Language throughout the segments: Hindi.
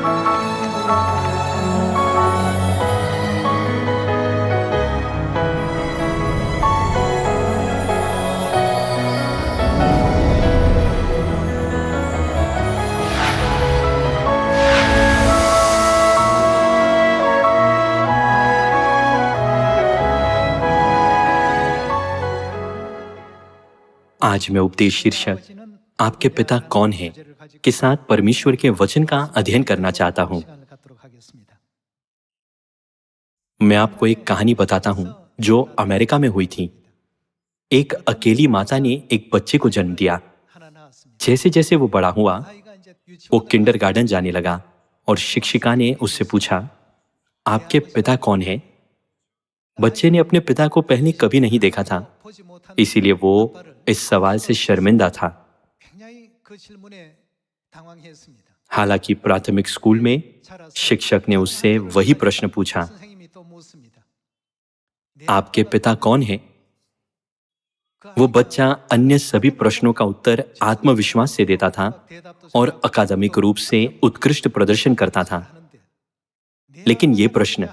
आज मैं उपदेश शीर्षक आपके पिता कौन है के साथ परमेश्वर के वचन का अध्ययन करना चाहता हूं। मैं आपको एक कहानी बताता हूं जो अमेरिका में हुई थी। एक अकेली माता ने एक बच्चे को जन्म दिया। जैसे जैसे वो बड़ा हुआ, वो किंडरगार्टन जाने लगा और शिक्षिका ने उससे पूछा, आपके पिता कौन है? बच्चे ने अपने पिता को पहले कभी नहीं देखा था, इसीलिए वो इस सवाल से शर्मिंदा था। हालांकि प्राथमिक स्कूल में शिक्षक ने उससे वही प्रश्न पूछा, आपके पिता कौन है? वो बच्चा अन्य सभी प्रश्नों का उत्तर आत्मविश्वास से देता था और अकादमिक रूप से उत्कृष्ट प्रदर्शन करता था। लेकिन ये प्रश्न,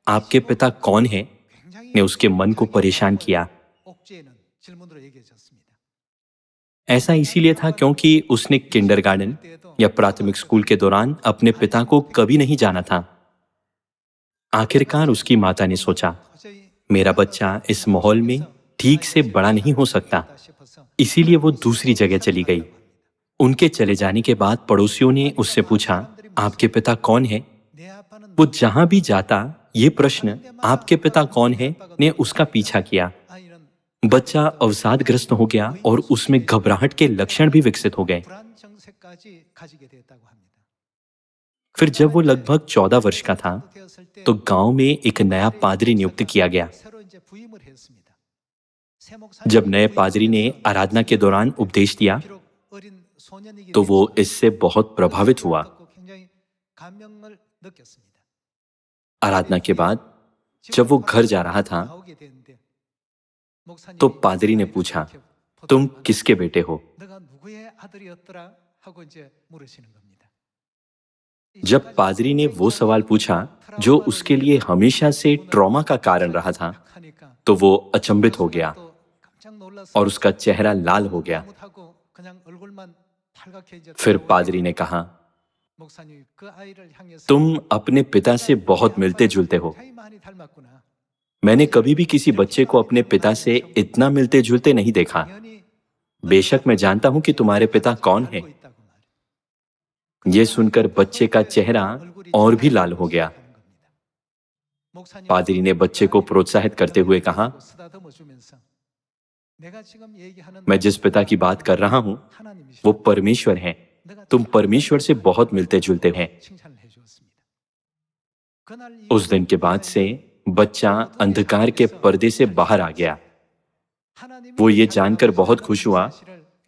आपके पिता कौन है, ने उसके मन को परेशान किया। ऐसा इसीलिए था क्योंकि उसने किंडरगार्टन या प्राथमिक स्कूल के दौरान अपने पिता को कभी नहीं जाना था। आखिरकार उसकी माता ने सोचा, मेरा बच्चा इस माहौल में ठीक से बड़ा नहीं हो सकता, इसीलिए वो दूसरी जगह चली गई। उनके चले जाने के बाद पड़ोसियों ने उससे पूछा, आपके पिता कौन है? वो जहां भी जाता, ये प्रश्न, आपके पिता कौन है, ने उसका पीछा किया। बच्चा अवसादग्रस्त हो गया और उसमें घबराहट के लक्षण भी विकसित हो गए। फिर जब वो लगभग 14 वर्ष का था, तो गांव में एक नया पादरी नियुक्त किया गया। जब नए पादरी ने आराधना के दौरान उपदेश दिया, तो वो इससे बहुत प्रभावित हुआ। आराधना के बाद जब वो घर जा रहा था, तो पादरी ने पूछा, तुम किसके बेटे हो? जब पादरी ने वो सवाल पूछा जो उसके लिए हमेशा से ट्रॉमा का कारण रहा था, तो वो अचंभित हो गया और उसका चेहरा लाल हो गया। फिर पादरी ने कहा, तुम अपने पिता से बहुत मिलते जुलते हो। मैंने कभी भी किसी बच्चे को अपने पिता से इतना मिलते जुलते नहीं देखा। बेशक मैं जानता हूं कि तुम्हारे पिता कौन है। यह सुनकर बच्चे का चेहरा और भी लाल हो गया। पादरी ने बच्चे को प्रोत्साहित करते हुए कहा, मैं जिस पिता की बात कर रहा हूं, वो परमेश्वर है। तुम परमेश्वर से बहुत मिलते जुलते हैं। उस दिन के बाद से बच्चा अंधकार के पर्दे से बाहर आ गया। वो ये जानकर बहुत खुश हुआ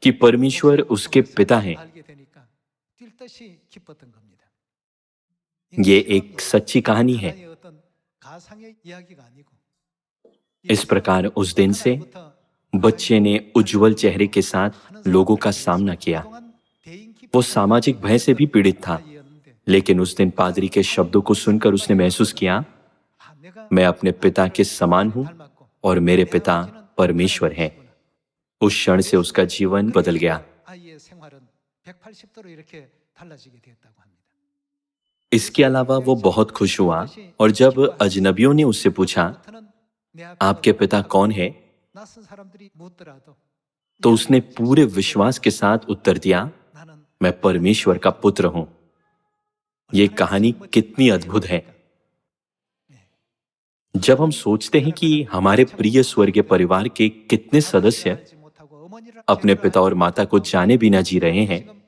कि परमेश्वर उसके पिता हैं। ये एक सच्ची कहानी है। इस प्रकार उस दिन से बच्चे ने उज्जवल चेहरे के साथ लोगों का सामना किया। वो सामाजिक भय से भी पीड़ित था, लेकिन उस दिन पादरी के शब्दों को सुनकर उसने महसूस किया, मैं अपने पिता के समान हूं और मेरे पिता परमेश्वर हैं। उस क्षण से उसका जीवन बदल गया। इसके अलावा वो बहुत खुश हुआ और जब अजनबियों ने उससे पूछा, आपके पिता कौन है, तो उसने पूरे विश्वास के साथ उत्तर दिया, मैं परमेश्वर का पुत्र हूं। ये कहानी कितनी अद्भुत है। जब हम सोचते हैं कि हमारे प्रिय स्वर्गीय परिवार के कितने सदस्य अपने पिता और माता को जाने बिना जी रहे हैं,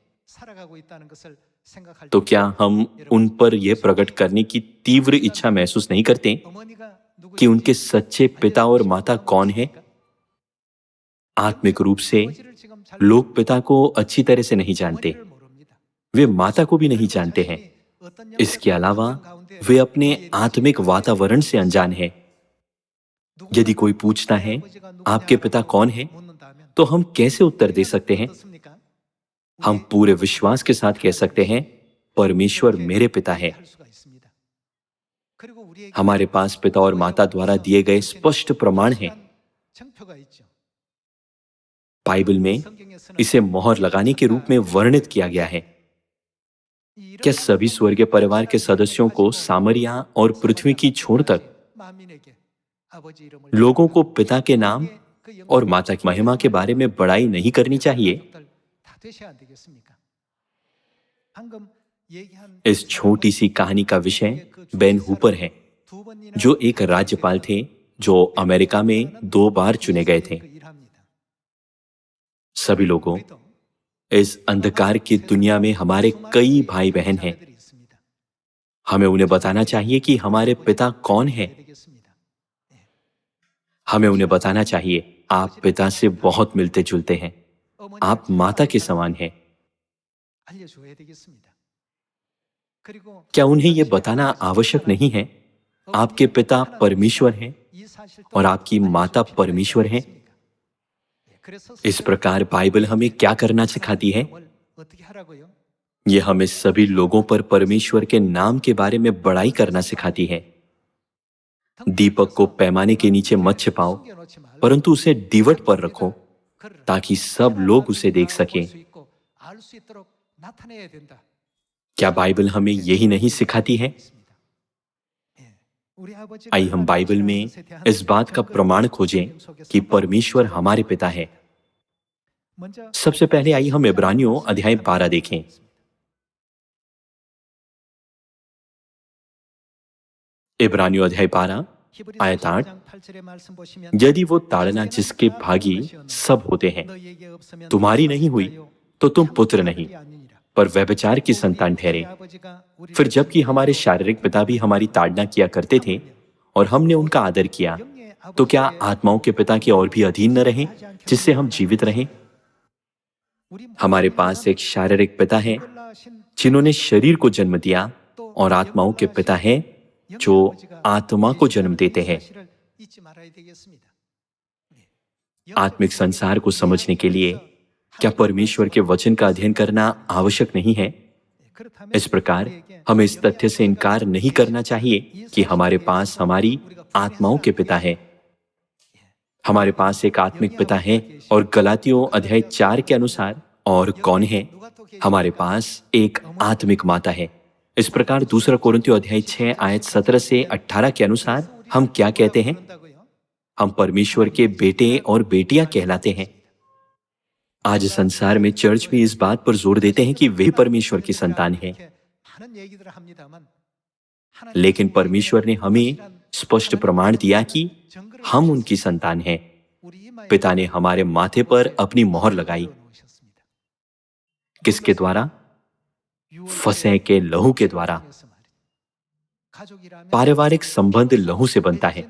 तो क्या हम उन पर यह प्रकट करने की तीव्र इच्छा महसूस नहीं करते कि उनके सच्चे पिता और माता कौन हैं? आत्मिक रूप से लोग पिता को अच्छी तरह से नहीं जानते, वे माता को भी नहीं जानते हैं। इसके अलावा वे अपने आत्मिक वातावरण से अनजान हैं। यदि कोई पूछता है, आपके पिता कौन है, तो हम कैसे उत्तर दे सकते हैं? हम पूरे विश्वास के साथ कह सकते हैं, परमेश्वर मेरे पिता है। हमारे पास पिता और माता द्वारा दिए गए स्पष्ट प्रमाण हैं। बाइबल में इसे मोहर लगाने के रूप में वर्णित किया गया है। क्या सभी स्वर्गीय परिवार के सदस्यों को सामरिया और पृथ्वी की छोर तक लोगों को पिता के नाम और माता की महिमा के बारे में बड़ाई नहीं करनी चाहिए? इस छोटी सी कहानी का विषय बेन हूपर है, जो एक राज्यपाल थे जो अमेरिका में 2 बार चुने गए थे। सभी लोगों, इस अंधकार की दुनिया में हमारे कई भाई बहन हैं। हमें उन्हें बताना चाहिए कि हमारे पिता कौन हैं। हमें उन्हें बताना चाहिए, आप पिता से बहुत मिलते जुलते हैं, आप माता के समान हैं। क्या उन्हें यह बताना आवश्यक नहीं है, आपके पिता परमेश्वर हैं और आपकी माता परमेश्वर हैं? इस प्रकार बाइबल हमें क्या करना सिखाती है? यह हमें सभी लोगों पर परमेश्वर के नाम के बारे में बड़ाई करना सिखाती है। दीपक को पैमाने के नीचे मत छिपाओ, परंतु उसे दीवट पर रखो ताकि सब लोग उसे देख सकें। क्या बाइबल हमें यही नहीं सिखाती है? आइए हम बाइबल में इस बात का प्रमाण खोजें कि परमेश्वर हमारे पिता है। सबसे पहले आइए हम इब्रानियों अध्याय 12 देखें। इब्रानियों अध्याय 12 आयत 8, यदि वो ताड़ना जिसके भागी सब होते हैं तुम्हारी नहीं हुई तो तुम पुत्र नहीं पर व्यभिचार की संतान ठहरे। फिर जबकि हमारे शारीरिक पिता भी हमारी ताड़ना किया करते थे और हमने उनका आदर किया, तो क्या आत्माओं के पिता के और भी अधीन न रहें जिससे हम जीवित रहें? हमारे पास एक शारीरिक पिता है जिन्होंने शरीर को जन्म दिया और आत्माओं के पिता हैं जो आत्मा को जन्म देते हैं। आत्मिक संसार को समझने के लिए क्या परमेश्वर के वचन का अध्ययन करना आवश्यक नहीं है? इस प्रकार हमें इस तथ्य से इनकार नहीं करना चाहिए कि हमारे पास हमारी आत्माओं के पिता हैं। हमारे पास एक आत्मिक पिता है और गलातियों अध्याय 4 के अनुसार और कौन है? हमारे पास एक आत्मिक माता है। इस प्रकार दूसरा कोरिन्थियों अध्याय 6 आयत 17 से 18 के अनुसार हम क्या कहते हैं? हम परमेश्वर के बेटे और बेटियां कहलाते हैं। आज संसार में चर्च भी इस बात पर जोर देते हैं कि वे परमेश्वर की संतान हैं, लेकिन परमेश्वर ने हमें स्पष्ट प्रमाण दिया कि हम उनकी संतान हैं। पिता ने हमारे माथे पर अपनी मोहर लगाई। किसके द्वारा? फसह के लहू के द्वारा। पारिवारिक संबंध लहू से बनता है।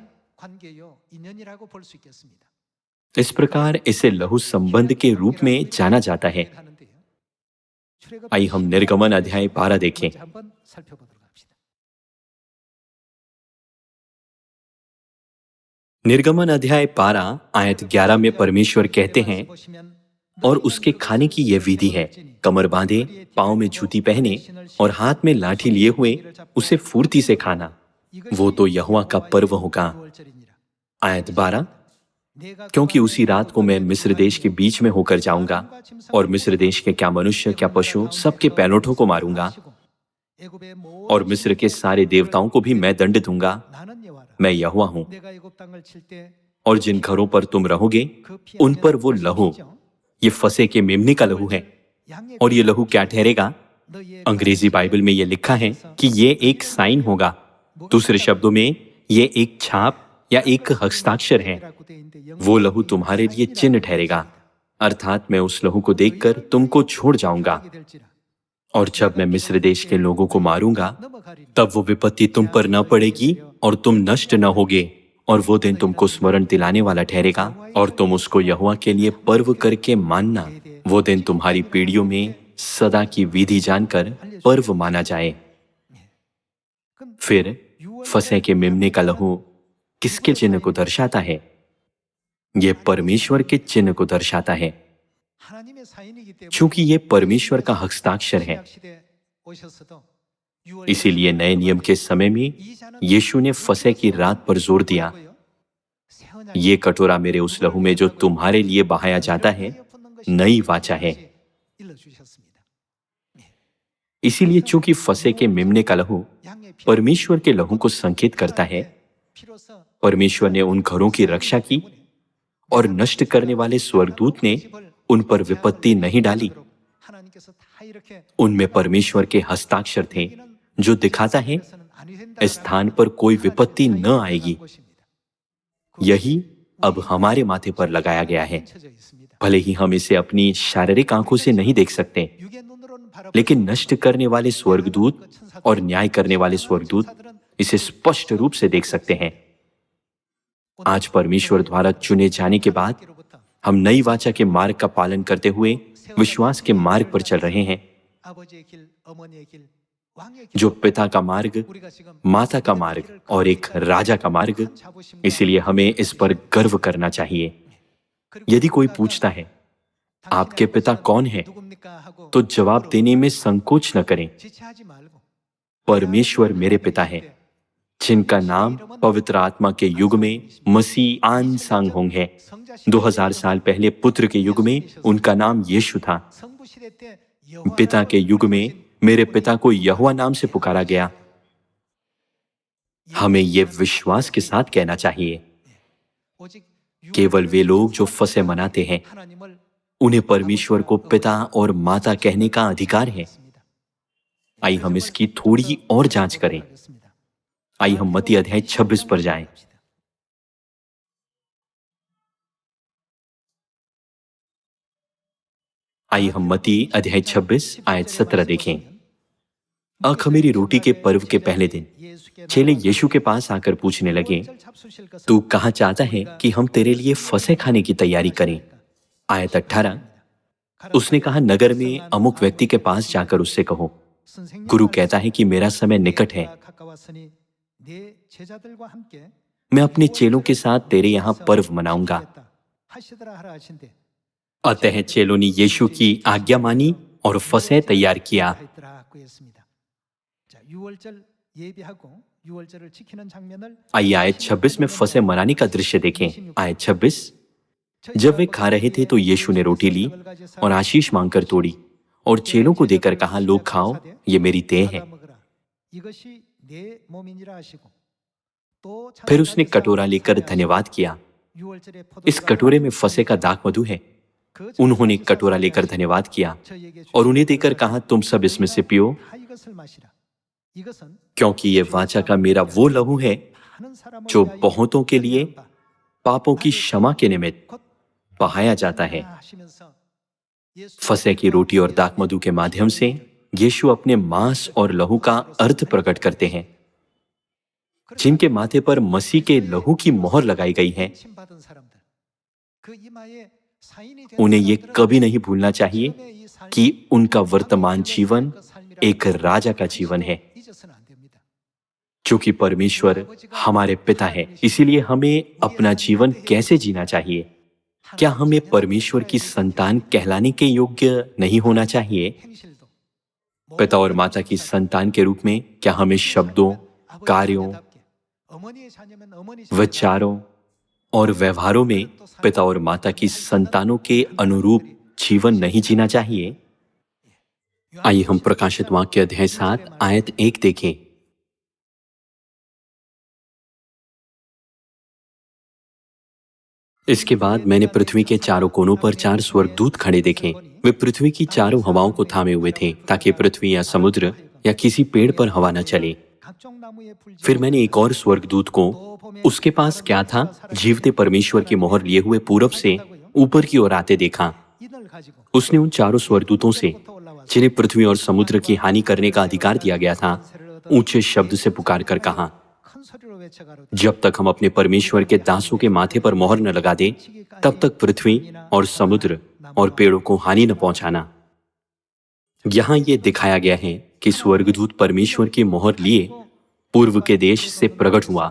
इस प्रकार इसे लहू संबंध के रूप में जाना जाता है। आइए हम निर्गमन अध्याय 12 देखें। निर्गमन अध्याय 12 आयत 11 में परमेश्वर कहते हैं, और उसके खाने की यह विधि है, कमर बांधे, पांव में जूती पहने और हाथ में लाठी लिए हुए उसे फुर्ती से खाना, वो तो यहोवा का पर्व होगा। आयत 12, क्योंकि उसी रात को मैं मिस्र देश के बीच में होकर जाऊंगा और मिस्र देश के क्या मनुष्य क्या पशु सबके पैलोठों को मारूंगा और मिस्र के सारे देवताओं को भी मैं दंड दूंगा। मैं यहोवा हूं। और जिन घरों पर तुम रहोगे उन पर वो लहू, ये फसे के मेमने का लहू है। और ये लहू क्या ठहरेगा? अंग्रेजी बाइबल में ये लिखा है कि ये एक साइन होगा। दूसरे शब्दों में ये एक छाप या एक हस्ताक्षर है। वो लहू तुम्हारे लिए चिन्ह ठहरेगा, अर्थात मैं उस लहू को देखकर तुमको छोड़ जाऊंगा। और जब मैं मिस्र देश के लोगों को मारूंगा तब वो विपत्ति तुम पर न पड़ेगी और तुम नष्ट न होगे। और वो दिन तुमको स्मरण दिलाने वाला ठहरेगा और तुम उसको यहोवा के लिए पर्व करके मानना। वो दिन तुम्हारी पीढ़ियों में सदा की विधि जानकर पर्व माना जाए। फिर फसह के मेमने का लहू किसके चिन्ह को दर्शाता है? यह परमेश्वर के चिन्ह को दर्शाता है। चूंकि यह परमेश्वर का हस्ताक्षर है, इसीलिए नए नियम के समय में यीशु ने फसह की रात पर जोर दिया, ये कटोरा मेरे उस लहू में जो तुम्हारे लिए बहाया जाता है नई वाचा है। इसीलिए चूंकि फसह के मेमने का लहू परमेश्वर के लहू को संकेत करता है, परमेश्वर ने उन घरों की रक्षा की और नष्ट करने वाले स्वर्गदूत ने उन पर विपत्ति नहीं डाली। उनमें परमेश्वर के हस्ताक्षर थे जो दिखाता है इस स्थान पर कोई विपत्ति न आएगी। यही अब हमारे माथे पर लगाया गया है। भले ही हम इसे अपनी शारीरिक आंखों से नहीं देख सकते, लेकिन नष्ट करने वाले स्वर्गदूत और न्याय करने वाले स्वर्गदूत इसे स्पष्ट रूप से देख सकते हैं। आज परमेश्वर द्वारा चुने जाने के बाद हम नई वाचा के मार्ग का पालन करते हुए विश्वास के मार्ग पर चल रहे हैं, जो पिता का मार्ग, माता का मार्ग और एक राजा का मार्ग। इसीलिए हमें इस पर गर्व करना चाहिए। यदि कोई पूछता है आपके पिता कौन है, तो जवाब देने में संकोच न करें। परमेश्वर मेरे पिता है, जिनका नाम पवित्र आत्मा के युग में मसीह आन सांग होंग है। 2000 साल पहले पुत्र के युग में उनका नाम यीशु था। पिता के युग में मेरे पिता को यहोवा नाम से पुकारा गया। हमें यह विश्वास के साथ कहना चाहिए, केवल वे लोग जो फसह मनाते हैं उन्हें परमेश्वर को पिता और माता कहने का अधिकार है। आइए हम इसकी थोड़ी और जांच करें। आइए हम मत्ती अध्याय 26 पर जाएं। आइए हम मत्ती अध्याय 26 आयत 17 देखें। अखमीरी रोटी के पर्व के पहले दिन चेले यीशु के पास आकर पूछने लगे, तू कहाँ चाहता है कि हम तेरे लिए फसह खाने की तैयारी करें? आयत 18, उसने कहा, नगर में अमुक व्यक्ति के पास जाकर उससे कहो, गुरु कहता है कि मेरा समय निकट है, मैं अपने चेलों के साथ तेरे यहां पर्व मनाऊंगा। अतः चेलों ने यीशु की आज्ञा मानी और फसह तैयार किया। आइए आयत 26 में फसह मनाने का दृश्य देखें। आयत 26, जब वे खा रहे थे तो यीशु ने रोटी ली और आशीष मांगकर तोड़ी और चेलों को देकर कहा, लोग खाओ, ये मेरी देह है। फिर उसने कटोरा लेकर धन्यवाद किया। इस कटोरे में फसह का दाख मधु है। उन्होंने कटोरा लेकर धन्यवाद किया और उन्हें देकर कहा, तुम सब इसमें से पियो, क्योंकि ये वाचा का मेरा वो लहू है जो बहुतों के लिए पापों की क्षमा के निमित्त बहाया जाता है। फसह की रोटी और दाख मधु के माध्यम से यीशु अपने मांस और लहू का अर्थ प्रकट करते हैं। जिनके माथे पर मसीह के लहू की मोहर लगाई गई है, उन्हें ये कभी नहीं भूलना चाहिए कि उनका वर्तमान जीवन एक राजा का जीवन है। चूंकि परमेश्वर हमारे पिता है, इसीलिए हमें अपना जीवन कैसे जीना चाहिए? क्या हमें परमेश्वर की संतान कहलाने के योग्य नहीं होना चाहिए? पिता और माता की संतान के रूप में क्या हमें शब्दों, कार्यों, विचारों और व्यवहारों में पिता और माता की संतानों के अनुरूप जीवन नहीं जीना चाहिए? आइए हम प्रकाशित वाक्य अध्याय 7 आयत 1 देखें। इसके बाद मैंने पृथ्वी के चारों कोनों पर 4 स्वर्गदूत खड़े देखे। वे पृथ्वी की चारों हवाओं को थामे हुए थे, ताकि पृथ्वी या समुद्र या किसी पेड़ पर हवा न चले। फिर मैंने एक और स्वर्गदूत को, उसके पास क्या था, जीवते परमेश्वर की मोहर लिए हुए पूरब से ऊपर की ओर आते देखा। उसने उन चारों स्वर्गदूतों से, जिन्हें पृथ्वी और समुद्र की हानि करने का अधिकार दिया गया था, ऊंचे शब्द से पुकार कर कहा, जब तक हम अपने परमेश्वर के दासों के माथे पर मोहर न लगा दें, तब तक पृथ्वी और समुद्र और पेड़ों को हानि न पहुंचाना। यहां यह दिखाया गया है कि स्वर्गदूत परमेश्वर की मोहर लिए पूर्व के देश से प्रकट हुआ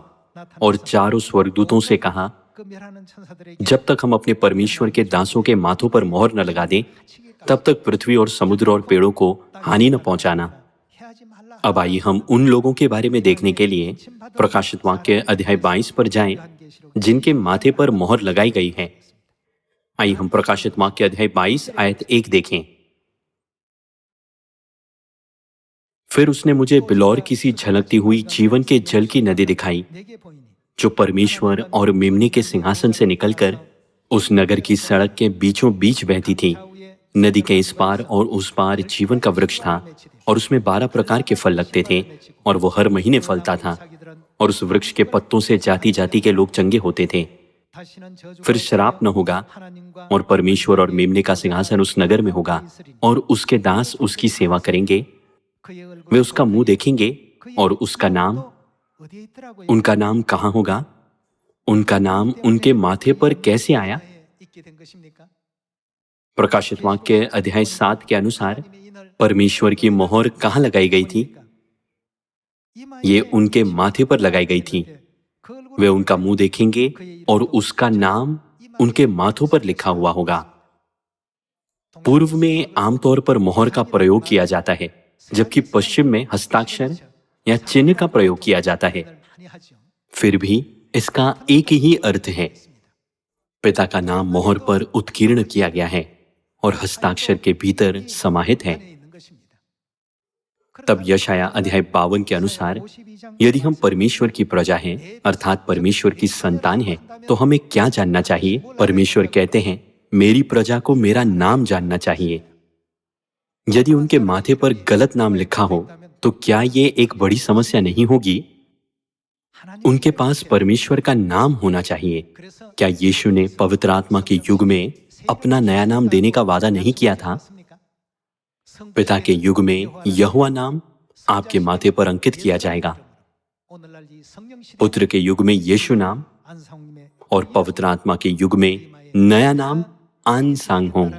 और चारों स्वर्गदूतों से कहा, जब तक हम अपने परमेश्वर के दासों के माथों पर मोहर न लगा दें, तब तक पृथ्वी और समुद्र और पेड़ों को हानि न पहुंचाना। अब आइए हम उन लोगों के बारे में देखने के लिए प्रकाशित वाक्य अध्याय 22 पर जाएं, जिनके माथे पर मोहर लगाई गई है। आइए हम प्रकाशित वाक्य अध्याय 22 आयत 1 देखें। फिर उसने मुझे बिलौर की सी झलकती हुई जीवन के जल की नदी दिखाई, जो परमेश्वर और मेमने के सिंहासन से निकलकर उस नगर की सड़क के बीचों बीच बहती थी। नदी के इस पार और उस पार जीवन का वृक्ष था, और उसमें 12 प्रकार के फल लगते थे, और वो हर महीने फलता था, और उस वृक्ष के पत्तों से जाति जाति के लोग चंगे होते थे। फिर शराप न होगा, और परमेश्वर और मेमने का सिंहासन उस नगर में होगा, और उसके दास उसकी सेवा करेंगे। वे उसका मुंह देखेंगे, और उसका नाम, उनका नाम कहाँ होगा? उनका नाम उनके माथे पर कैसे आया? प्रकाशित वाक्य अध्याय 7 के अनुसार परमेश्वर की मोहर कहाँ लगाई गई थी? ये उनके माथे पर लगाई गई थी। वे उनका मुंह देखेंगे, और उसका नाम उनके माथों पर लिखा हुआ होगा। पूर्व में आमतौर पर मोहर का प्रयोग किया जाता है, जबकि पश्चिम में हस्ताक्षर या चिन्ह का प्रयोग किया जाता है। फिर भी इसका एक ही अर्थ है। पिता का नाम मोहर पर उत्कीर्ण किया गया है और हस्ताक्षर के भीतर समाहित है। तब यशाया अध्याय 52 के अनुसार यदि हम परमेश्वर की प्रजा हैं, अर्थात परमेश्वर की संतान हैं, तो हमें क्या जानना चाहिए? परमेश्वर कहते हैं, मेरी प्रजा को मेरा नाम जानना चाहिए। यदि उनके माथे पर गलत नाम लिखा हो, तो क्या ये एक बड़ी समस्या नहीं होगी? उनके पास परमेश्वर का नाम होना चाहिए। क्या यीशु ने पवित्र आत्मा के युग में अपना नया नाम देने का वादा नहीं किया था? पिता के युग में यहोवा नाम आपके माथे पर अंकित किया जाएगा, पुत्र के युग में यीशु नाम, और पवित्र आत्मा के युग में नया नाम आन सांग हों।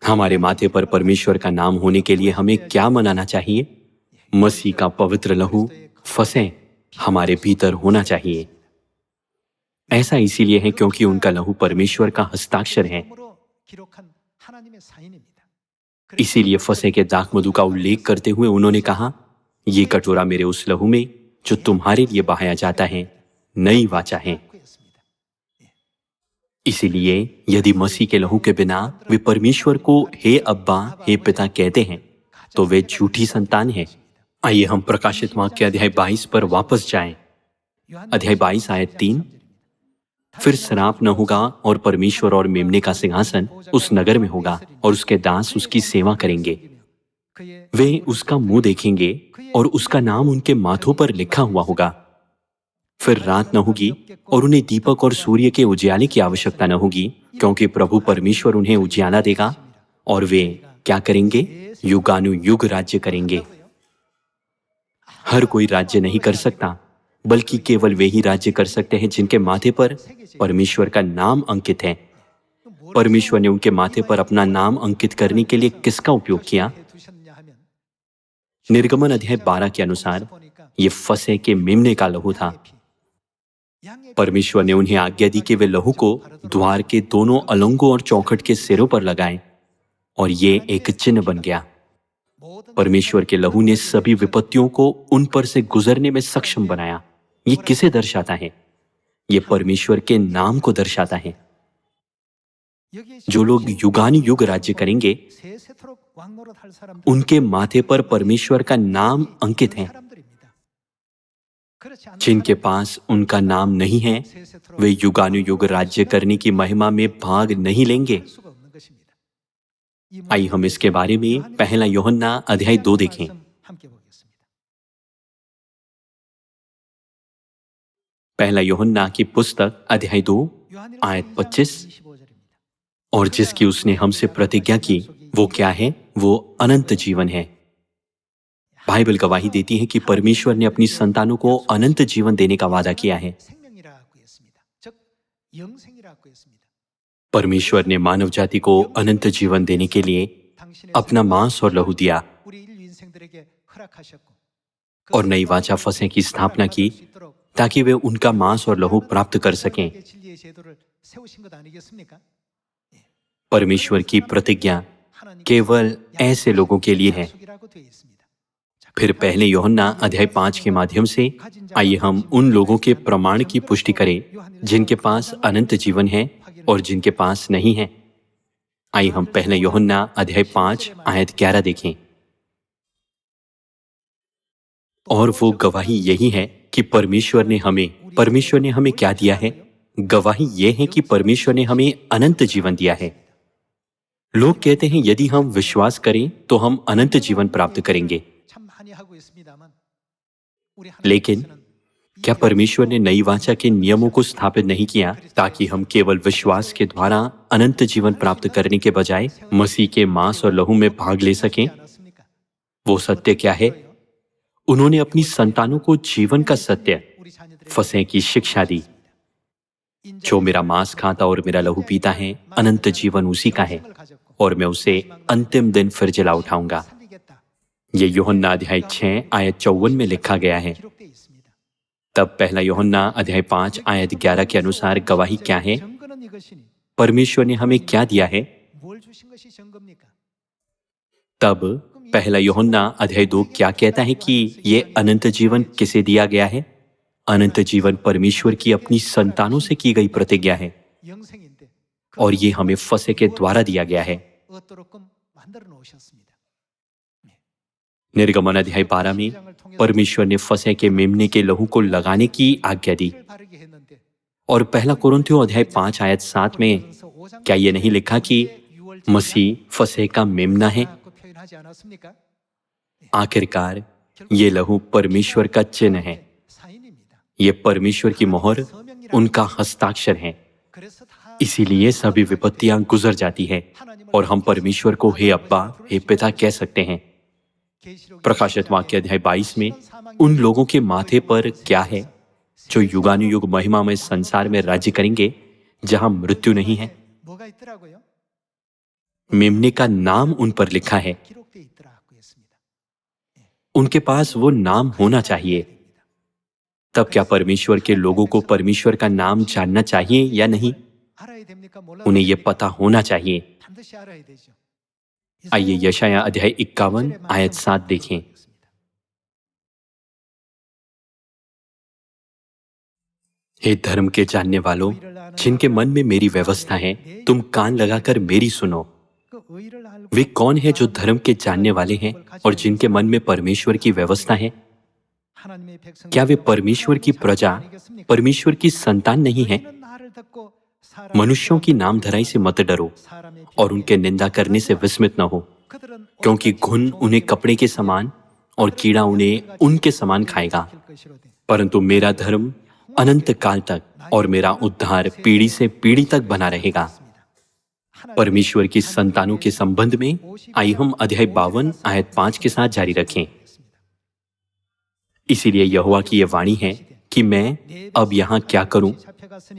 हमारे माथे पर परमेश्वर का नाम होने के लिए हमें क्या मनाना चाहिए? मसीह का पवित्र लहू फसे हमारे भीतर होना चाहिए। ऐसा इसीलिए है क्योंकि उनका लहू परमेश्वर का हस्ताक्षर है। इसीलिए फसे के दाखमधु का उल्लेख करते हुए उन्होंने कहा, ये कटोरा मेरे उस लहू में जो तुम्हारे लिए बहाया जाता है नई वाचा है। इसीलिए यदि मसीह के लहू के बिना वे परमेश्वर को हे अब्बा, हे पिता कहते हैं, तो वे झूठी संतान है। आइए हम प्रकाशित वाक्य अध्याय 22 पर वापस जाएं। अध्याय 22 आयत 3। फिर शराप न होगा, और परमेश्वर और मेमने का सिंहासन उस नगर में होगा, और उसके दास उसकी सेवा करेंगे। वे उसका मुंह देखेंगे, और उसका नाम उनके माथों पर लिखा हुआ होगा। फिर रात न होगी, और उन्हें दीपक और सूर्य के उजियाले की आवश्यकता न होगी, क्योंकि प्रभु परमेश्वर उन्हें उजियाला देगा, और वे क्या करेंगे? युगानुयुग राज्य करेंगे। हर कोई राज्य नहीं कर सकता, बल्कि केवल वे ही राज्य कर सकते हैं जिनके माथे पर परमेश्वर का नाम अंकित है। परमेश्वर ने उनके माथे पर अपना नाम अंकित करने के लिए किसका उपयोग किया? निर्गमन अध्याय 12 के अनुसार ये फसे के मेमने का लहू था। परमेश्वर ने उन्हें आज्ञा दी कि वे लहू को द्वार के दोनों अलंगों और चौखट के सिरों पर लगाएं, और ये एक चिन्ह बन गया। परमेश्वर के लहू ने सभी विपत्तियों को उन पर से गुजरने में सक्षम बनाया। ये किसे दर्शाता है? ये परमेश्वर के नाम को दर्शाता है। जो लोग युगानुयुग राज्य करेंगे, उनके माथे पर परमेश्वर का नाम अंकित है। जिनके पास उनका नाम नहीं है, वे युगानुयुग राज्य करने की महिमा में भाग नहीं लेंगे। आइए हम इसके बारे में पहला यूहन्ना अध्याय 2 देखें। पहला यूहन्ना की पुस्तक अध्याय 2 आयत 25। और जिसकी उसने हमसे प्रतिज्ञा की वो क्या है? वो अनंत जीवन है। बाइबल गवाही देती है कि परमेश्वर ने अपनी संतानों को अनंत जीवन देने का वादा किया है। परमेश्वर ने मानव जाति को अनंत जीवन देने के लिए अपना मांस और लहू दिया, और नई वाचा फसे की स्थापना की, ताकि वे उनका मांस और लहू प्राप्त कर सकें। परमेश्वर की प्रतिज्ञा केवल ऐसे लोगों के लिए है। फिर पहले यूहन्ना अध्याय 5 के माध्यम से आइए हम उन लोगों के प्रमाण की पुष्टि करें जिनके पास अनंत जीवन है और जिनके पास नहीं है। आइए हम पहले यूहन्ना अध्याय 5 आयत 11 देखें। और वो गवाही यही है कि परमेश्वर ने हमें क्या दिया है? गवाही ये है कि परमेश्वर ने हमें अनंत जीवन दिया है। लोग कहते हैं यदि हम विश्वास करें तो हम अनंत जीवन प्राप्त करेंगे। लेकिन क्या परमेश्वर ने नई वाचा के नियमों को स्थापित नहीं किया ताकि हम केवल विश्वास के द्वारा अनंत जीवन प्राप्त करने के बजाय मसीह के मांस और लहू में भाग ले सकें? वो सत्य क्या है? उन्होंने अपनी संतानों को जीवन का सत्य, फसह की शिक्षा दी। जो मेरा मांस खाता और मेरा लहू पीता है, अनंत जीवन उसी का है और मैं उसे अंतिम दिन फिर जिला उठाऊंगा। ये यूहन्ना अध्याय 6 आयत 54 में लिखा गया है। तब पहला यूहन्ना अध्याय 5 आयत 11 के अनुसार गवाही क्या है? परमेश्वर ने हमें क्या दिया है? तब पहला यूहन्ना अध्याय 2 क्या कहता है कि ये अनंत जीवन किसे दिया गया है? अनंत जीवन परमेश्वर की अपनी संतानों से की गई प्रतिज्ञा है और ये हमें फसह के द्वारा दिया गया है। निर्गमन अध्याय 12 में परमेश्वर ने फसह के मेमने के लहू को लगाने की आज्ञा दी और पहला कोरिन्थियों अध्याय 5 आयत 7 में क्या ये नहीं लिखा कि मसीह फसह का मेमना है? आखिरकार ये लहू परमेश्वर का चिन्ह है। ये परमेश्वर की मोहर, उनका हस्ताक्षर है। इसीलिए सभी विपत्तियां गुजर जाती है और हम परमेश्वर को हे अब्बा, हे पिता कह सकते हैं। प्रकाशित वाक्य अध्याय 22 में उन लोगों के माथे पर क्या है जो युगानुयुग महिमामय संसार में राज्य करेंगे जहां मृत्यु नहीं है? मेमने का नाम उन पर लिखा है। उनके पास वो नाम होना चाहिए। तब क्या परमेश्वर के लोगों को परमेश्वर का नाम जानना चाहिए या नहीं? उन्हें यह पता होना चाहिए। आइए यशाया अध्याय 51 आयत 7 देखें। हे धर्म के जानने वालों, जिनके मन में मेरी व्यवस्था है, तुम कान लगाकर मेरी सुनो। वे कौन है जो धर्म के जानने वाले हैं और जिनके मन में परमेश्वर की व्यवस्था है? क्या वे परमेश्वर की प्रजा, परमेश्वर की संतान नहीं है? मनुष्यों की नामधराई से मत डरो और उनके निंदा करने से विस्मित न हो, क्योंकि घुन उन्हें कपड़े के समान और कीड़ा उन्हें उनके समान खाएगा। परंतु मेरा धर्म अनंत काल तक और मेरा उद्धार पीढ़ी से पीढ़ी तक बना रहेगा। परमेश्वर की संतानों के संबंध में आइए हम अध्याय 52 आयत 5 के साथ जारी रखें। इसीलिए यहोवा की यह वाणी है कि मैं अब यहाँ क्या करूं,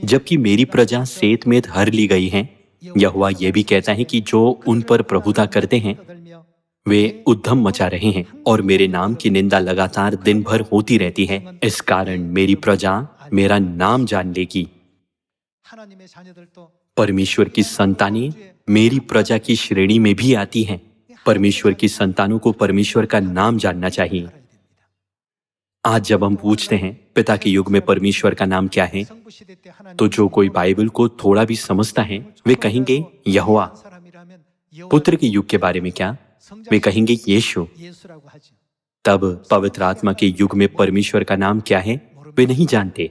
जबकि मेरी प्रजा सेतमेत हर ली गई है। यहोवा यह भी कहता है कि जो उन पर प्रभुता करते हैं वे उद्यम मचा रहे हैं और मेरे नाम की निंदा लगातार दिन भर होती रहती है। इस कारण मेरी प्रजा मेरा नाम जान लेगी। परमेश्वर की संतानें मेरी प्रजा की श्रेणी में भी आती हैं। परमेश्वर की संतानों को परमेश्वर का नाम जानना चाहिए। आज जब हम पूछते हैं पिता के युग में परमेश्वर का नाम क्या है, तो जो कोई बाइबल को थोड़ा भी समझता है वे कहेंगे यहोवा। पुत्र के युग के बारे में क्या? वे कहेंगे यीशु। तब पवित्र आत्मा के युग में परमेश्वर का नाम क्या है वे नहीं जानते।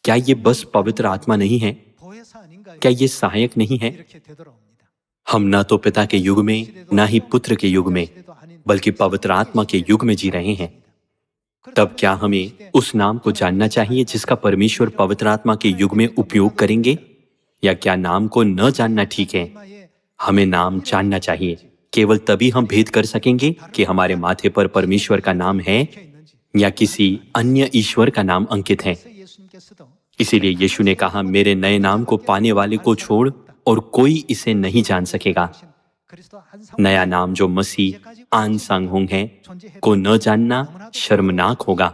क्या ये बस पवित्र आत्मा नहीं है? क्या ये सहायक नहीं है? हम ना तो पिता के युग में ना ही पुत्र के युग में बल्कि पवित्र आत्मा के युग में जी रहे हैं। तब क्या हमें उस नाम को जानना चाहिए जिसका परमेश्वर पवित्र आत्मा के युग में उपयोग करेंगे, या क्या नाम को न जानना ठीक है? हमें नाम जानना चाहिए। केवल तभी हम भेद कर सकेंगे कि हमारे माथे पर परमेश्वर का नाम है या किसी अन्य ईश्वर का नाम अंकित है। इसीलिए यीशु ने कहा, मेरे नए नाम को पाने वाले को छोड़ और कोई इसे नहीं जान सकेगा। नया नाम जो मसीह आन सांग होंग है को न जानना शर्मनाक होगा।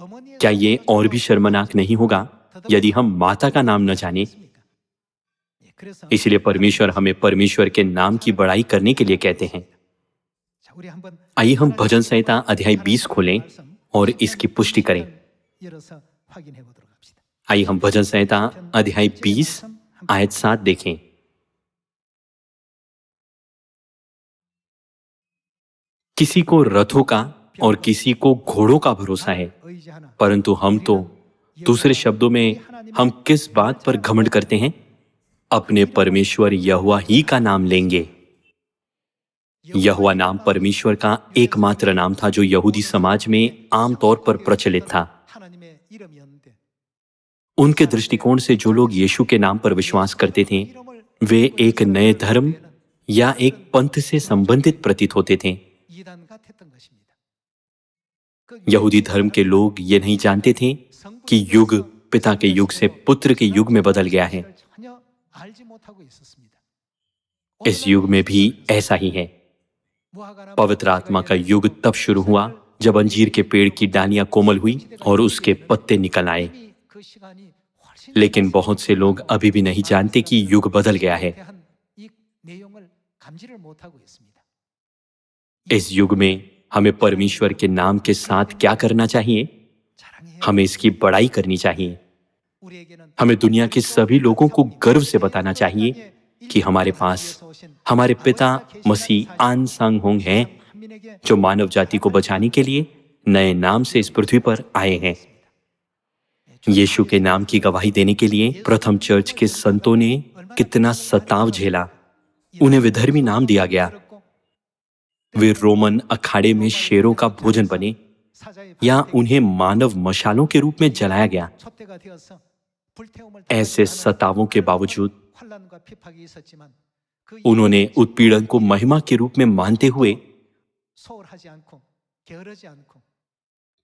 क्या ये और भी शर्मनाक नहीं होगा यदि हम माता का नाम न जाने? इसलिए परमेश्वर हमें परमेश्वर के नाम की बड़ाई करने के लिए कहते हैं। आइए हम भजन संहिता अध्याय 20 खोलें और इसकी पुष्टि करें। आइए हम भजन संहिता अध्याय 20 आयत 7 देखें। किसी को रथों का और किसी को घोड़ों का भरोसा है, परंतु हम तो, दूसरे शब्दों में हम किस बात पर घमंड करते हैं? अपने परमेश्वर यहोवा ही का नाम लेंगे। यहोवा नाम परमेश्वर का एकमात्र नाम था जो यहूदी समाज में आमतौर पर प्रचलित था। उनके दृष्टिकोण से जो लोग यीशु के नाम पर विश्वास करते थे, वे एक नए धर्म या एक पंथ से संबंधित प्रतीत होते थे। यहूदी धर्म के लोग ये नहीं जानते थे कि युग पिता के युग से पुत्र के युग में बदल गया है। इस युग में भी ऐसा ही है। पवित्र आत्मा का युग तब शुरू हुआ जब अंजीर के पेड़ की डालियां कोमल हुई और उसके पत्ते निकल आए। लेकिन बहुत से लोग अभी भी नहीं जानते कि युग बदल गया है। इस युग में हमें परमेश्वर के नाम के साथ क्या करना चाहिए? हमें इसकी बड़ाई करनी चाहिए। हमें दुनिया के सभी लोगों को गर्व से बताना चाहिए कि हमारे पास हमारे पिता मसीह आन सांग होंग हैं, जो मानव जाति को बचाने के लिए नए नाम से इस पृथ्वी पर आए हैं। यीशु के नाम की गवाही देने के लिए प्रथम चर्च के संतों ने कितना सताव झेला। उन्हें विधर्मी नाम दिया गया। वे रोमन अखाड़े में शेरों का भोजन बने या उन्हें मानव मशालों के रूप में जलाया गया। ऐसे सतावों के बावजूद उन्होंने उत्पीड़न को महिमा के रूप में मानते हुए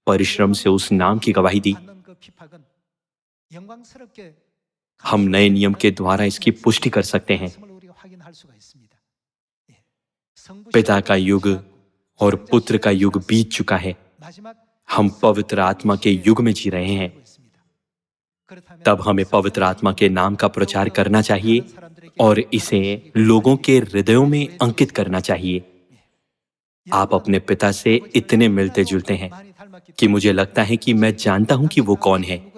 परिश्रम से उस नाम की गवाही दी। हम नए नियम के द्वारा इसकी पुष्टि कर सकते हैं। पिता का युग और पुत्र का युग बीत चुका है। हम पवित्र आत्मा के युग में जी रहे हैं। तब हमें पवित्र आत्मा के नाम का प्रचार करना चाहिए और इसे लोगों के हृदयों में अंकित करना चाहिए। आप अपने पिता से इतने मिलते जुलते हैं कि मुझे लगता है कि मैं जानता हूं कि वो कौन है।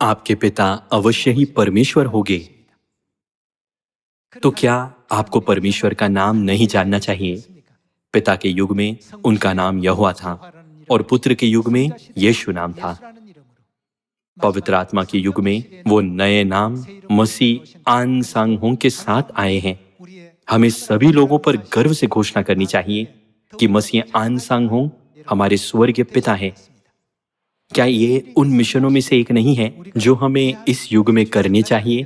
आपके पिता अवश्य ही परमेश्वर होंगे। तो क्या आपको परमेश्वर का नाम नहीं जानना चाहिए? पिता के युग में उनका नाम यहोवा था और पुत्र के युग में यीशु नाम था। पवित्र आत्मा के युग में वो नए नाम मसीह आन सांग होंग के साथ आए हैं। हमें सभी लोगों पर गर्व से घोषणा करनी चाहिए कि मसीह आन सांग होंग हमारे स्वर्गीय पिता है। क्या ये उन मिशनों में से एक नहीं है जो हमें इस युग में करने चाहिए?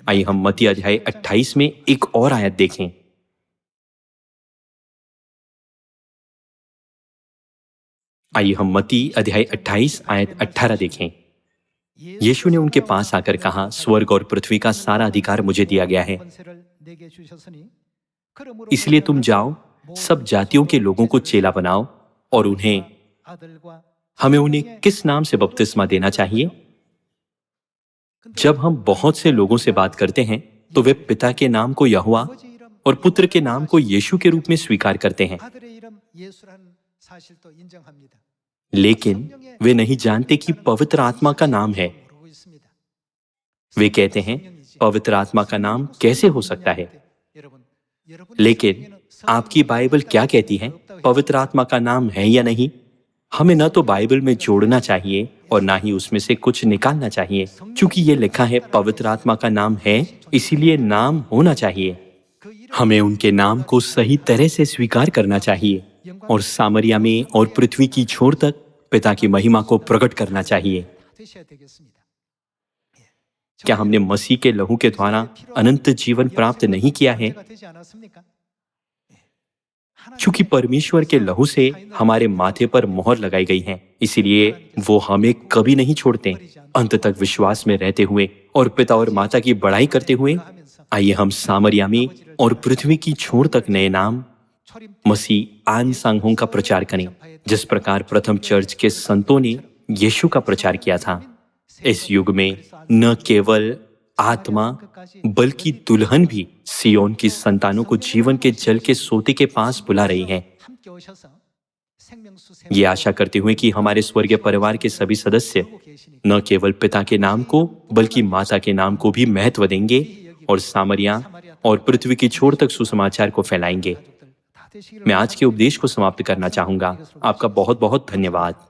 आइए हम मत्ती अध्याय 28 में एक और आयत देखें। आइए हम मत्ती अध्याय 28 आयत 18 देखें। यीशु ने उनके पास आकर कहा, स्वर्ग और पृथ्वी का सारा अधिकार मुझे दिया गया है। इसलिए तुम जाओ, सब जातियों के लोगों को चेला बनाओ और हमें उन्हें किस नाम से बपतिस्मा देना चाहिए? जब हम बहुत से लोगों से बात करते हैं तो वे पिता के नाम को यहोवा और पुत्र के नाम को यीशु के रूप में स्वीकार करते हैं, लेकिन वे नहीं जानते कि पवित्र आत्मा का नाम है। वे कहते हैं, पवित्र आत्मा का नाम कैसे हो सकता है? लेकिन आपकी बाइबल क्या कहती है? पवित्र आत्मा का नाम है या नहीं? हमें न तो बाइबल में जोड़ना चाहिए और ना ही उसमें से कुछ निकालना चाहिए। क्योंकि ये लिखा है पवित्र आत्मा का नाम है, इसीलिए नाम होना चाहिए। हमें उनके नाम को सही तरह से स्वीकार करना चाहिए और सामरिया में और पृथ्वी की छोर तक पिता की महिमा को प्रकट करना चाहिए। क्या हमने मसीह के लहू के द्वारा अनंत जीवन प्राप्त नहीं किया है? क्योंकि परमेश्वर के लहू से हमारे माथे पर मोहर लगाई गई है, इसीलिए वो हमें कभी नहीं छोड़ते। अंत तक विश्वास में रहते हुए और पिता और माता की बड़ाई करते हुए आइए हम सामरिया में और पृथ्वी की छोर तक नए नाम मसीह आन सांग होंग का प्रचार करें, जिस प्रकार प्रथम चर्च के संतों ने यीशु का प्रचार किया था। इस युग में न केवल आत्मा बल्कि दुल्हन भी सियोन की संतानों को जीवन के जल के सोते के पास बुला रही हैं। ये आशा करते हुए कि हमारे स्वर्गीय परिवार के सभी सदस्य न केवल पिता के नाम को बल्कि माता के नाम को भी महत्व देंगे और सामरिया और पृथ्वी की छोर तक सुसमाचार को फैलाएंगे। मैं आज के उपदेश को समाप्त करना चाहूंगा। आपका बहुत बहुत धन्यवाद।